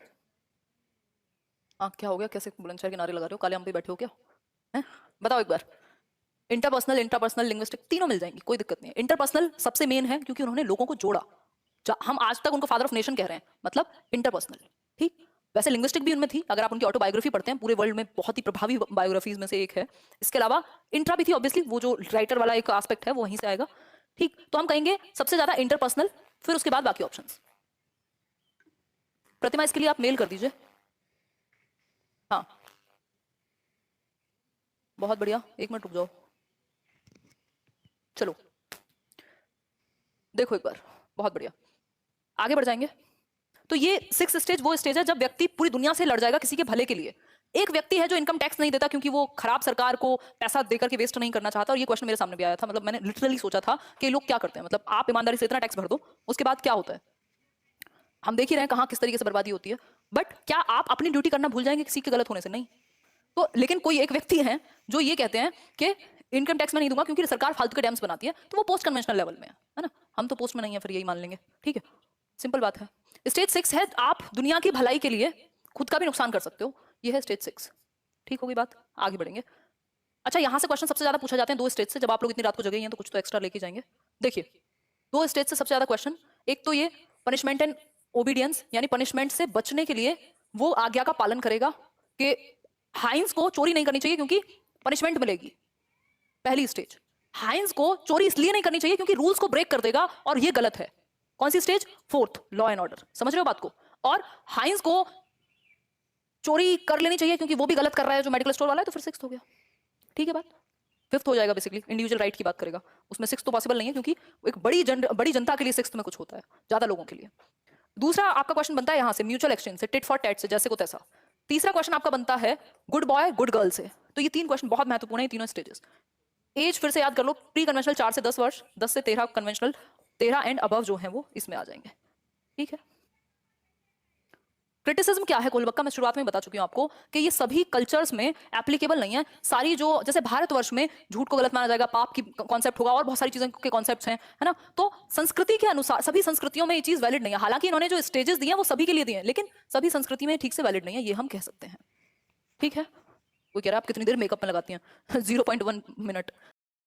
हाँ क्या हो गया, कैसे बुलंदशहर के नारे लगा रहे हो, काले आम पे बैठे हो क्या है? बताओ एक बार। इंटरपर्सनल, इंट्रापर्सनल, लिंग्विस्टिक तीनों मिल जाएंगी, कोई दिक्कत नहीं है। इंटरपर्सनल सबसे मेन है क्योंकि उन्होंने लोगों को जोड़ा, हम आज तक उनको फादर ऑफ नेशन कह रहे हैं, मतलब इंटरपर्सनल। ठीक, वैसे लिंग्विस्टिक भी उनमें थी, अगर आप उनकी ऑटोबायोग्राफी पढ़ते हैं, पूरे वर्ल्ड में बहुत ही प्रभावी बायोग्राफीज में से एक है। इसके अलावा इंट्रा भी थी ऑब्वियसली, वो जो राइटर वाला एक एस्पेक्ट है वो वहीं से आएगा। ठीक, तो हम कहेंगे सबसे ज्यादा इंटरपर्सनल, फिर उसके बाद बाकी ऑप्शंस। प्रतिमा इसके लिए आप मेल कर दीजिए। हाँ बहुत बढ़िया, 1 मिनट रुक जाओ। चलो देखो एक बार, बहुत बढ़िया, आगे बढ़ जाएंगे। तो ये 6 स्टेज वो स्टेज है जब व्यक्ति पूरी दुनिया से लड़ जाएगा किसी के भले के लिए। एक व्यक्ति है जो इनकम टैक्स नहीं देता क्योंकि वो खराब सरकार को पैसा देकर के वेस्ट नहीं करना चाहता, और ये क्वेश्चन मेरे सामने भी आया था, मतलब मैंने लिटरली सोचा था कि लोग क्या करते हैं, मतलब आप ईमानदारी से इतना टैक्स भर दो उसके बाद क्या होता है? हम देख ही रहे हैं कहाँ किस तरीके से बर्बादी होती है। बट क्या आप अपनी ड्यूटी करना भूल जाएंगे किसी के गलत होने से? नहीं। तो लेकिन कोई एक व्यक्ति है जो ये कहते हैं कि इनकम टैक्स में नहीं दूंगा क्योंकि सरकार फालतू के डैम्स बनाती है, तो वो पोस्ट कन्वेंशनल लेवल में है ना। हम तो पोस्ट में नहीं है, फिर यही मान लेंगे, ठीक है, सिंपल बात है। स्टेज 6 है आप दुनिया की भलाई के लिए खुद का भी नुकसान कर सकते हो, ये है स्टेज 6। ठीक होगी बात, आगे बढ़ेंगे। अच्छा यहाँ से क्वेश्चन सबसे ज्यादा पूछा जाते हैं 2 स्टेज से, जब आप लोग इतनी रात को जगे हैं तो कुछ तो एक्स्ट्रा लेके जाएंगे। देखिए 2 स्टेज से सबसे ज्यादा क्वेश्चन, एक तो ये पनिशमेंट एंड ओबीडियंस, यानी पनिशमेंट से बचने के लिए वो आज्ञा का पालन करेगा कि हाइंस को चोरी नहीं करनी चाहिए क्योंकि पनिशमेंट मिलेगी, पहली स्टेज। हाइंस को चोरी इसलिए नहीं करनी चाहिए क्योंकि रूल्स को ब्रेक कर देगा और ये गलत है। कौन सी stage? 4th, law and order, समझ रहे हो बात को। और हाइंस को चोरी कर लेनी चाहिए क्योंकि वो भी गलत कर रहा है जो मेडिकल स्टोर वाला है, तो फिर 6th हो गया, ठीक है बात। 5th हो जाएगा बेसिकली, इंडिविजुअल राइट की बात करेगा, उसमें 6th तो पॉसिबल नहीं है क्योंकि एक बड़ी जनता के लिए 6th में कुछ होता है, ज्यादा लोगों के लिए। दूसरा आपका क्वेश्चन बनता है यहाँ से म्यूचुअल एक्सचेंज से, टिट फॉर टैट से, जैसे को तैसा। तीसरा क्वेश्चन आपका बनता है गुड बॉय गुड गर्ल से। तो ये 3 क्वेश्चन बहुत महत्वपूर्ण है, तीनों स्टेजेस। एज फिर से याद कर लो, प्री कन्वेंशनल 4 से 10 वर्ष, 10 से 13 कन्वेंशनल, 13 एंड अबव जो है वो इसमें आ जाएंगे, ठीक है। क्रिटिसिज्म क्या है कोलबक्का, मैं शुरुआत में बता चुकी हूं आपको कि ये सभी कल्चर्स में एप्लीकेबल नहीं है। सारी जो जैसे भारतवर्ष में झूठ को गलत माना जाएगा, पाप की कॉन्सेप्ट होगा और बहुत सारी चीजों के कॉन्सेप्ट्स हैं, है ना। तो संस्कृति के अनुसार सभी संस्कृतियों में ये चीज वैलिड नहीं है। हालांकि इन्होंने जो स्टेजेस दिए हैं वो सभी के लिए दिए हैं, लेकिन सभी संस्कृति में ठीक से वैलिड नहीं है, ये हम कह सकते हैं, ठीक है। कोई कह रहा है आप कितनी देर मेकअप में लगाती हैं 0.1 मिनट,